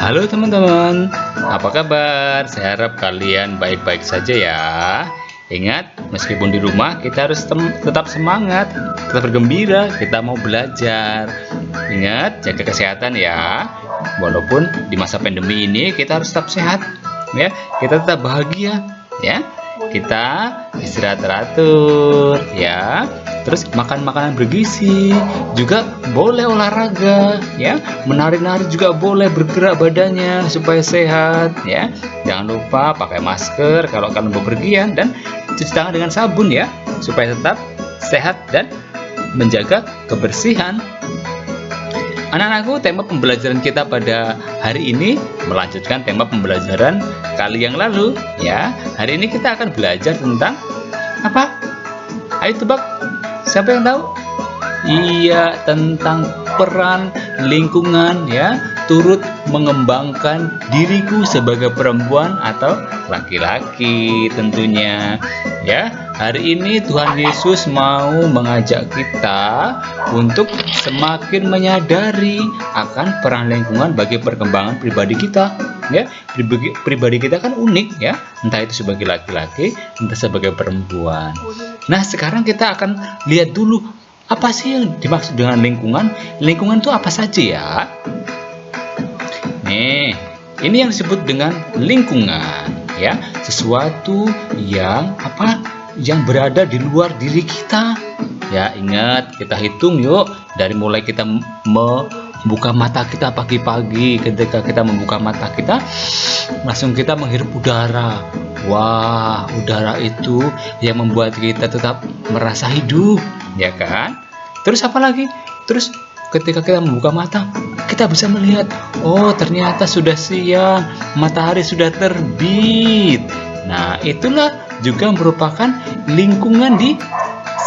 Halo teman-teman, apa kabar? Saya harap kalian baik-baik saja ya. Ingat, meskipun di rumah kita harus tetap semangat, tetap bergembira, kita mau belajar. Ingat, jaga kesehatan ya. Walaupun di masa pandemi ini kita harus tetap sehat, ya. Kita tetap bahagia, ya. Kita istirahat teratur, ya. Terus makan makanan bergizi, juga boleh olahraga, ya. Menari-nari juga boleh, bergerak badannya supaya sehat, ya. Jangan lupa pakai masker kalau kalian bepergian dan cuci tangan dengan sabun ya, supaya tetap sehat dan menjaga kebersihan. Anak-anakku, tema pembelajaran kita pada hari ini melanjutkan tema pembelajaran kali yang lalu ya. Hari ini kita akan belajar tentang apa? Ayo tebak. Siapa yang tahu? Iya, tentang peran lingkungan ya, turut mengembangkan diriku sebagai perempuan atau laki-laki tentunya. Ya, hari ini Tuhan Yesus mau mengajak kita untuk semakin menyadari akan peran lingkungan bagi perkembangan pribadi kita. Ya, pribadi kita kan unik ya, entah itu sebagai laki-laki, entah sebagai perempuan. Nah, sekarang kita akan lihat dulu apa sih yang dimaksud dengan lingkungan. Lingkungan itu apa saja ya? Nih, ini yang disebut dengan lingkungan ya, sesuatu yang apa? Yang berada di luar diri kita. Ya, ingat, kita hitung yuk dari mulai kita membuka mata kita pagi-pagi. Ketika kita membuka mata kita, langsung kita menghirup udara. Wah, udara itu yang membuat kita tetap merasa hidup, ya kan? Terus apa lagi? Terus ketika kita membuka mata, kita bisa melihat, oh ternyata sudah siang, matahari sudah terbit. Nah, itulah juga merupakan lingkungan di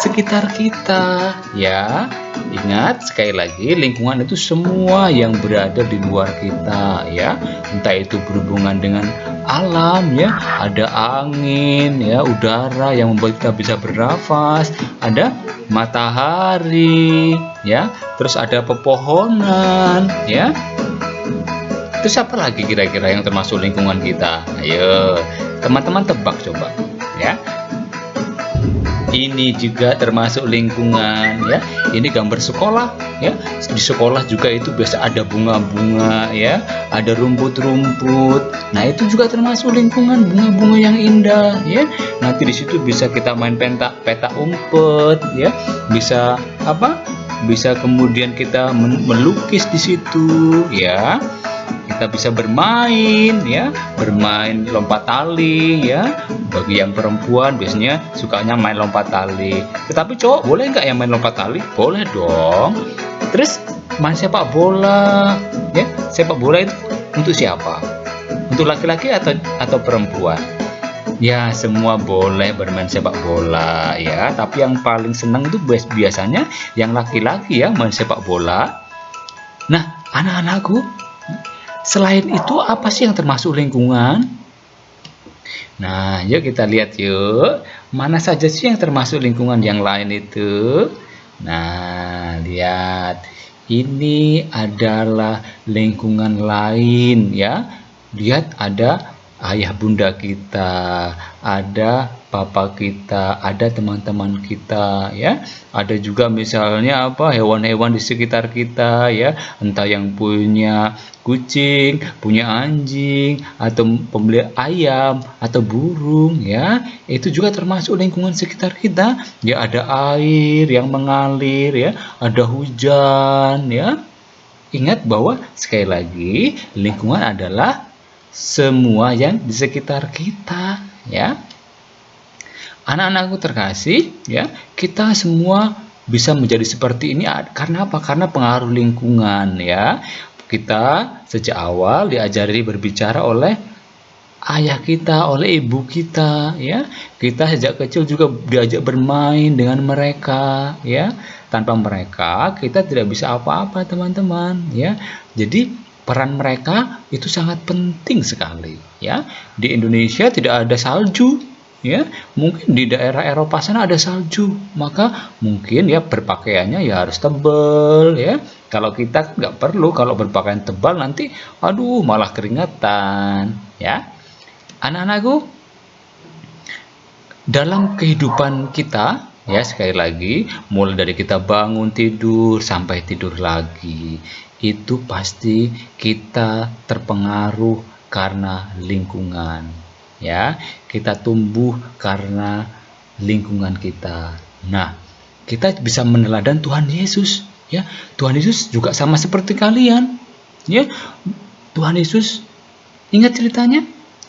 sekitar kita, ya. Ingat, sekali lagi, lingkungan itu semua yang berada di luar kita, ya. Entah itu berhubungan dengan alam, ya. Ada angin, ya, udara yang membuat kita bisa bernafas, ada matahari, ya. Terus ada pepohonan, ya. Terus apa lagi kira-kira yang termasuk lingkungan kita? Ayo, teman-teman tebak coba, ya. Ini juga termasuk lingkungan ya. Ini gambar sekolah ya. Di sekolah juga itu biasa ada bunga-bunga ya, ada rumput-rumput. Nah, itu juga termasuk lingkungan, bunga-bunga yang indah ya. Nanti di situ bisa kita main peta umpet ya. Bisa apa? Bisa kemudian kita melukis di situ ya. Kita bisa bermain ya, bermain lompat tali ya. Bagi yang perempuan biasanya sukanya main lompat tali. Tetapi cowok boleh nggak yang main lompat tali? Boleh dong. Terus main sepak bola ya. Sepak bola itu untuk siapa? Untuk laki-laki atau perempuan? Ya, semua boleh bermain sepak bola ya. Tapi yang paling senang itu biasanya yang laki-laki ya, main sepak bola. Nah, anak-anakku, selain itu apa sih yang termasuk lingkungan? Nah, yuk kita lihat yuk. Mana saja sih yang termasuk lingkungan yang lain itu? Nah, lihat. Ini adalah lingkungan lain ya. Lihat, ada ayah bunda kita, ada papa kita, ada teman-teman kita ya. Ada juga misalnya apa, hewan-hewan di sekitar kita ya, entah yang punya kucing, punya anjing, atau pembeli ayam atau burung ya. Itu juga termasuk lingkungan sekitar kita. Ya, ada air yang mengalir ya, ada hujan ya. Ingat bahwa sekali lagi lingkungan adalah semua yang di sekitar kita ya. Anak-anakku terkasih ya, kita semua bisa menjadi seperti ini karena apa? Karena pengaruh lingkungan ya. Kita sejak awal diajari berbicara oleh ayah kita, oleh ibu kita ya. Kita sejak kecil juga diajak bermain dengan mereka ya. Tanpa mereka kita tidak bisa apa-apa teman-teman ya. Jadi peran mereka itu sangat penting sekali ya. Di Indonesia tidak ada salju ya. Mungkin di daerah Eropa sana ada salju, maka mungkin ya berpakaiannya ya harus tebal ya. Kalau kita nggak perlu, kalau berpakaian tebal nanti aduh malah keringatan ya. Anak-anakku, dalam kehidupan kita ya, sekali lagi mulai dari kita bangun tidur sampai tidur lagi, itu pasti kita terpengaruh karena lingkungan ya. Kita tumbuh karena lingkungan kita. Nah, kita bisa meneladan Tuhan Yesus ya. Tuhan Yesus juga sama seperti kalian ya. Tuhan Yesus, ingat ceritanya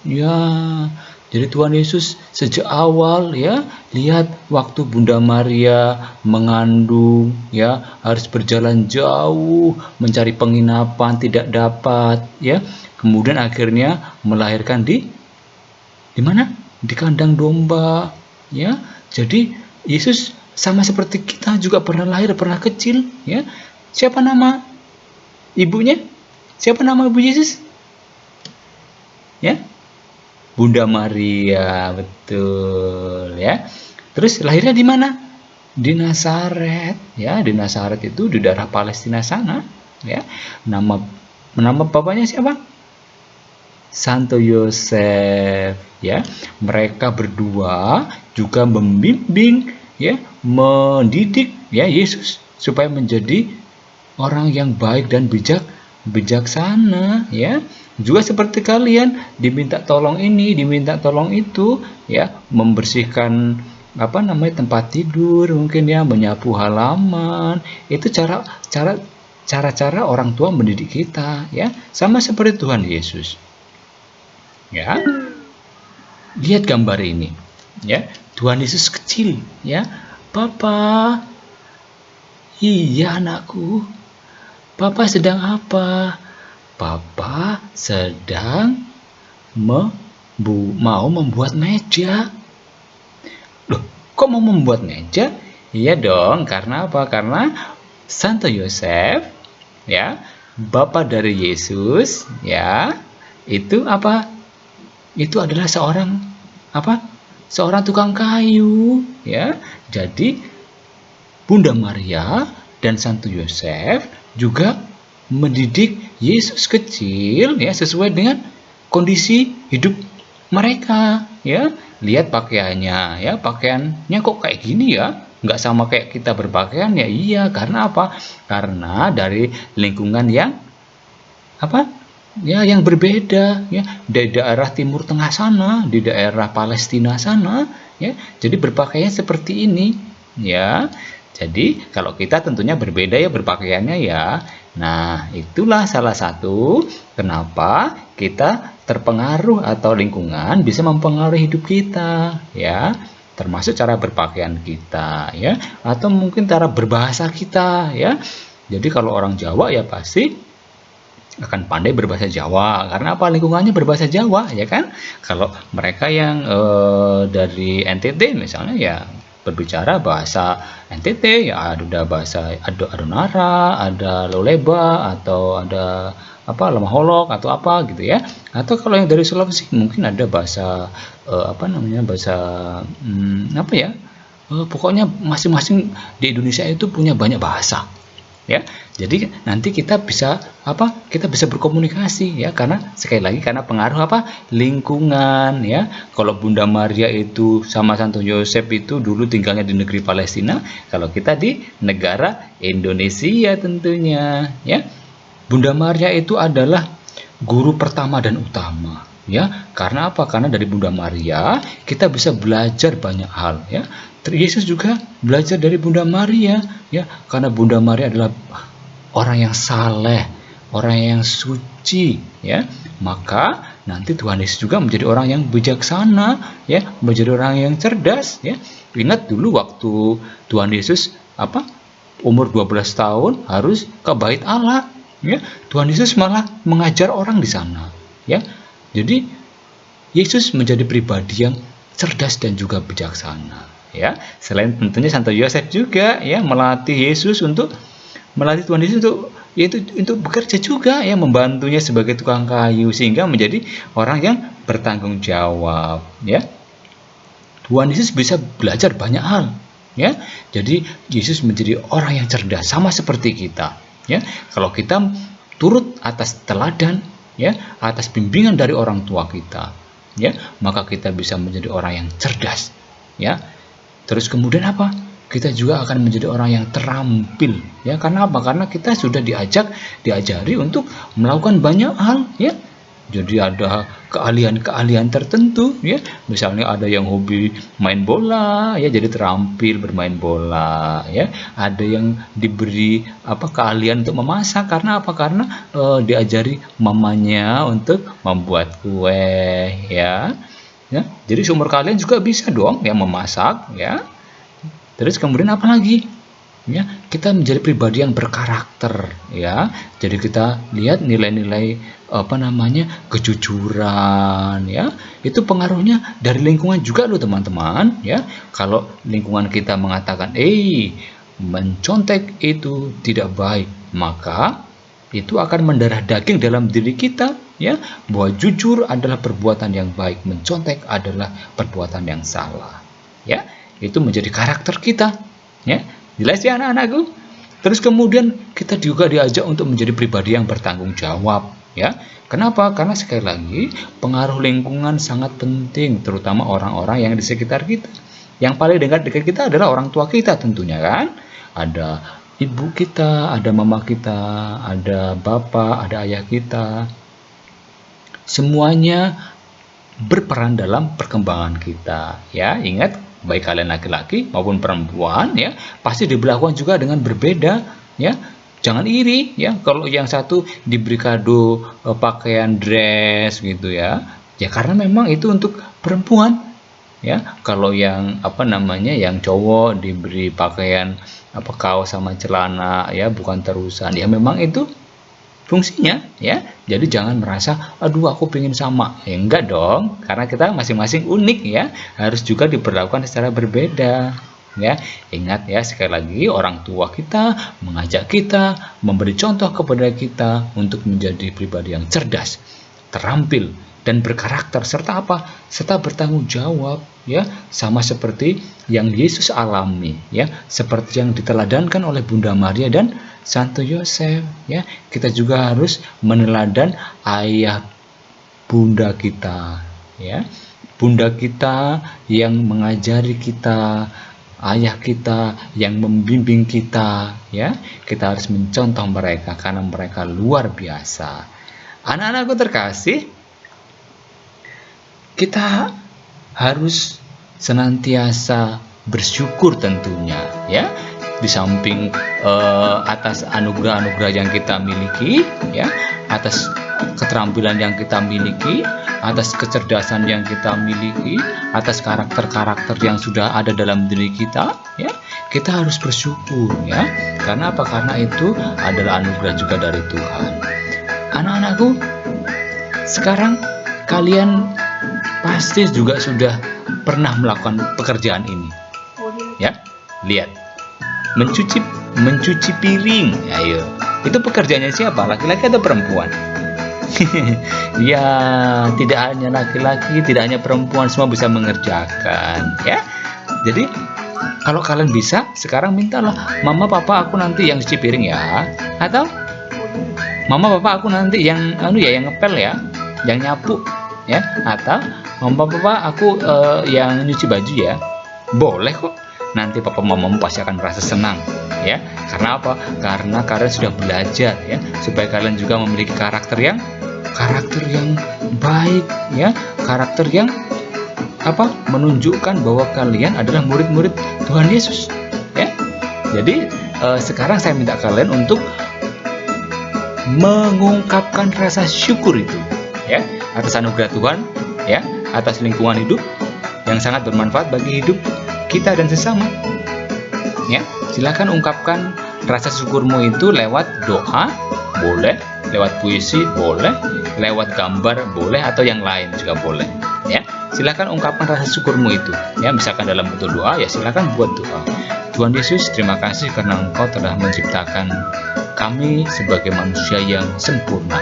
ya. Jadi Tuhan Yesus sejak awal ya, lihat waktu Bunda Maria mengandung ya, harus berjalan jauh mencari penginapan, tidak dapat ya. Kemudian akhirnya melahirkan di mana? Di kandang domba ya. Jadi Yesus sama seperti kita juga pernah lahir, pernah kecil ya. Siapa nama ibunya? Siapa nama ibu Yesus? Ya, Bunda Maria, betul ya. Terus lahirnya di mana? Di Nazaret ya. Di Nazaret itu di daerah Palestina sana ya. Nama bapaknya siapa? Santo Yosef ya. Mereka berdua juga membimbing ya, mendidik ya Yesus supaya menjadi orang yang baik dan bijaksana ya. Juga seperti kalian, diminta tolong ini, diminta tolong itu ya, membersihkan tempat tidur, mungkin ya, menyapu halaman. Itu cara orang tua mendidik kita ya, sama seperti Tuhan Yesus ya. Lihat gambar ini ya, Tuhan Yesus kecil ya. Papa, iya anakku, Papa sedang apa? Papa sedang mau membuat meja. Loh, kok mau membuat meja? Iya dong, karena apa? Karena Santo Yosef ya, bapak dari Yesus ya, itu apa? Itu adalah seorang tukang kayu ya. Jadi Bunda Maria dan Santo Yosef juga mendidik Yesus kecil ya, sesuai dengan kondisi hidup mereka ya. Lihat pakaiannya ya, pakaiannya kok kayak gini ya, nggak sama kayak kita berpakaian ya. Iya, karena apa? Karena dari lingkungan yang yang berbeda ya, di daerah Timur Tengah sana, di daerah Palestina sana ya. Jadi berpakaian seperti ini ya. Jadi kalau kita tentunya berbeda ya berpakaiannya ya. Nah, itulah salah satu kenapa kita terpengaruh atau lingkungan bisa mempengaruhi hidup kita ya. Termasuk cara berpakaian kita ya, atau mungkin cara berbahasa kita ya. Jadi kalau orang Jawa ya pasti akan pandai berbahasa Jawa, karena apa? Lingkungannya berbahasa Jawa ya kan. Kalau mereka yang dari NTT misalnya ya berbicara bahasa NTT ya, ada bahasa Adonara, ada Loleba, atau ada lemah holok atau apa gitu ya. Atau kalau yang dari Sulawesi mungkin ada bahasa bahasa pokoknya masing-masing di Indonesia itu punya banyak bahasa ya. Jadi nanti kita bisa berkomunikasi ya, karena sekali lagi karena pengaruh lingkungan ya. Kalau Bunda Maria itu sama Santo Yosef itu dulu tinggalnya di negeri Palestina, kalau kita di negara Indonesia tentunya ya. Bunda Maria itu adalah guru pertama dan utama ya. Karena apa? Karena dari Bunda Maria kita bisa belajar banyak hal ya. Yesus juga belajar dari Bunda Maria ya, karena Bunda Maria adalah orang yang saleh, orang yang suci ya. Maka nanti Tuhan Yesus juga menjadi orang yang bijaksana ya, menjadi orang yang cerdas ya. Ingat dulu waktu Tuhan Yesus umur 12 tahun harus ke bait Allah ya. Tuhan Yesus malah mengajar orang di sana ya. Jadi Yesus menjadi pribadi yang cerdas dan juga bijaksana ya. Selain tentunya Santo Yosef juga ya melatih Tuhan Yesus untuk bekerja juga ya, membantunya sebagai tukang kayu sehingga menjadi orang yang bertanggung jawab ya. Tuhan Yesus bisa belajar banyak hal, ya. Jadi Yesus menjadi orang yang cerdas sama seperti kita, ya. Kalau kita turut atas teladan, ya, atas bimbingan dari orang tua kita, ya, maka kita bisa menjadi orang yang cerdas, ya. Terus kemudian apa? Kita juga akan menjadi orang yang terampil, ya. Karena apa? Karena kita sudah diajari untuk melakukan banyak hal, ya. Jadi ada keahlian-keahlian tertentu, ya. Misalnya ada yang hobi main bola, ya, jadi terampil bermain bola, ya. Ada yang diberi keahlian untuk memasak, karena apa? Karena diajari mamanya untuk membuat kue, ya. Ya. Jadi seumur kalian juga bisa dong yang memasak, ya. Terus kemudian apa lagi? Ya, kita menjadi pribadi yang berkarakter, ya. Jadi kita lihat nilai-nilai kejujuran, ya. Itu pengaruhnya dari lingkungan juga loh teman-teman, ya. Kalau lingkungan kita mengatakan mencontek itu tidak baik, maka itu akan mendarah daging dalam diri kita, ya, bahwa jujur adalah perbuatan yang baik, mencontek adalah perbuatan yang salah, ya. Itu menjadi karakter kita, ya. Jelas ya anak-anakku? Terus kemudian kita juga diajak untuk menjadi pribadi yang bertanggung jawab, ya. Kenapa? Karena sekali lagi pengaruh lingkungan sangat penting, terutama orang-orang yang di sekitar kita. Yang paling dekat kita adalah orang tua kita tentunya, kan? Ada ibu kita, ada mama kita, ada bapak, ada ayah kita. Semuanya berperan dalam perkembangan kita, ya. Ingat, baik kalian laki-laki maupun perempuan, ya, pasti diberlakukan juga dengan berbeda, ya. Jangan iri, ya, kalau yang satu diberi kado pakaian dress gitu, ya. Ya karena memang itu untuk perempuan, ya. Kalau yang yang cowok diberi pakaian kaos sama celana, ya, bukan terusan, ya memang itu fungsinya, ya. Jadi jangan merasa aduh aku pengen sama, ya enggak dong, karena kita masing-masing unik, ya, harus juga diperlakukan secara berbeda, ya. Ingat ya, sekali lagi orang tua kita mengajak kita, memberi contoh kepada kita untuk menjadi pribadi yang cerdas, terampil, dan berkarakter, serta serta bertanggung jawab, ya, sama seperti yang Yesus alami, ya, seperti yang diteladankan oleh Bunda Maria dan Santo Yosef, ya. Kita juga harus meneladan ayah bunda kita, ya, bunda kita yang mengajari kita, ayah kita yang membimbing kita, ya. Kita harus mencontoh mereka karena mereka luar biasa. Anak-anakku terkasih, kita harus senantiasa bersyukur tentunya, ya. Di samping atas anugerah-anugerah yang kita miliki, ya, atas keterampilan yang kita miliki, atas kecerdasan yang kita miliki, atas karakter-karakter yang sudah ada dalam diri kita, ya, kita harus bersyukur, ya. Karena apa? Karena itu adalah anugerah juga dari Tuhan. Anak-anakku, sekarang kalian pasti juga sudah pernah melakukan pekerjaan ini, ya. Lihat, mencuci piring. Ayo, itu pekerjaannya siapa? Laki-laki atau perempuan? Ya, tidak hanya laki-laki, tidak hanya perempuan, semua bisa mengerjakan, ya. Jadi kalau kalian bisa, sekarang mintalah, mama papa aku nanti yang cuci piring, ya. Atau mama papa aku nanti yang yang ngepel, ya, yang nyapu, ya. Atau mama papa aku yang nyuci baju, ya. Boleh kok. Nanti papa mamamu pasti akan merasa senang, ya. Karena apa? Karena kalian sudah belajar, ya, supaya kalian juga memiliki karakter yang baik, ya, karakter yang menunjukkan bahwa kalian adalah murid-murid Tuhan Yesus, ya. Jadi sekarang saya minta kalian untuk mengungkapkan rasa syukur itu, ya, atas anugerah Tuhan, ya, atas lingkungan hidup yang sangat bermanfaat bagi hidup kita dan sesama, ya. Silakan ungkapkan rasa syukurmu itu lewat doa, boleh, lewat puisi, boleh, lewat gambar, boleh, atau yang lain juga boleh, ya. Silakan ungkapkan rasa syukurmu itu, ya. Misalkan dalam bentuk doa, ya silakan buat doa. Tuhan Yesus, terima kasih karena Engkau telah menciptakan kami sebagai manusia yang sempurna,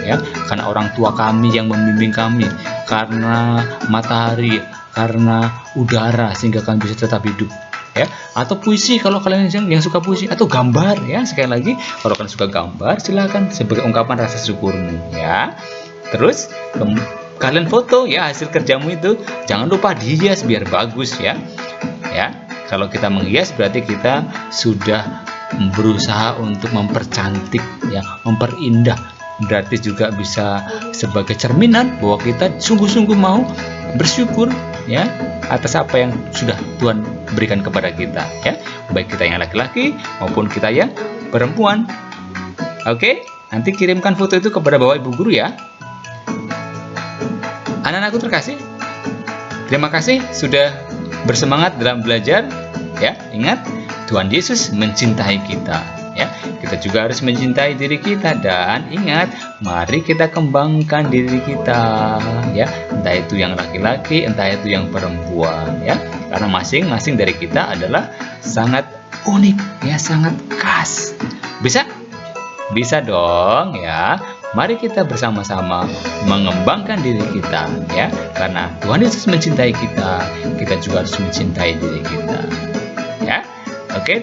ya. Karena orang tua kami yang membimbing kami, karena matahari karena udara sehingga kalian bisa tetap hidup, ya. Atau puisi kalau kalian yang suka puisi, atau gambar, ya. Sekali lagi, kalau kalian suka gambar, silakan sebagai ungkapan rasa syukurmu, ya. Terus kalian foto, ya, hasil kerjamu itu. Jangan lupa dihias biar bagus, ya. Ya, kalau kita menghias berarti kita sudah berusaha untuk mempercantik, ya, memperindah. Berarti juga bisa sebagai cerminan bahwa kita sungguh-sungguh mau bersyukur, ya, atas apa yang sudah Tuhan berikan kepada kita, ya, baik kita yang laki-laki maupun kita yang perempuan. Oke, nanti kirimkan foto itu kepada Bapak Ibu guru, ya. Anak-anakku terkasih, terima kasih sudah bersemangat dalam belajar, ya. Ingat, Tuhan Yesus mencintai kita, ya. Kita juga harus mencintai diri kita, dan ingat, mari kita kembangkan diri kita, ya. Entah itu yang laki-laki, entah itu yang perempuan, ya. Karena masing-masing dari kita adalah sangat unik, ya, sangat khas. Bisa? Bisa dong, ya. Mari kita bersama-sama mengembangkan diri kita, ya. Karena Tuhan Yesus mencintai kita, kita juga harus mencintai diri kita, ya. Oke.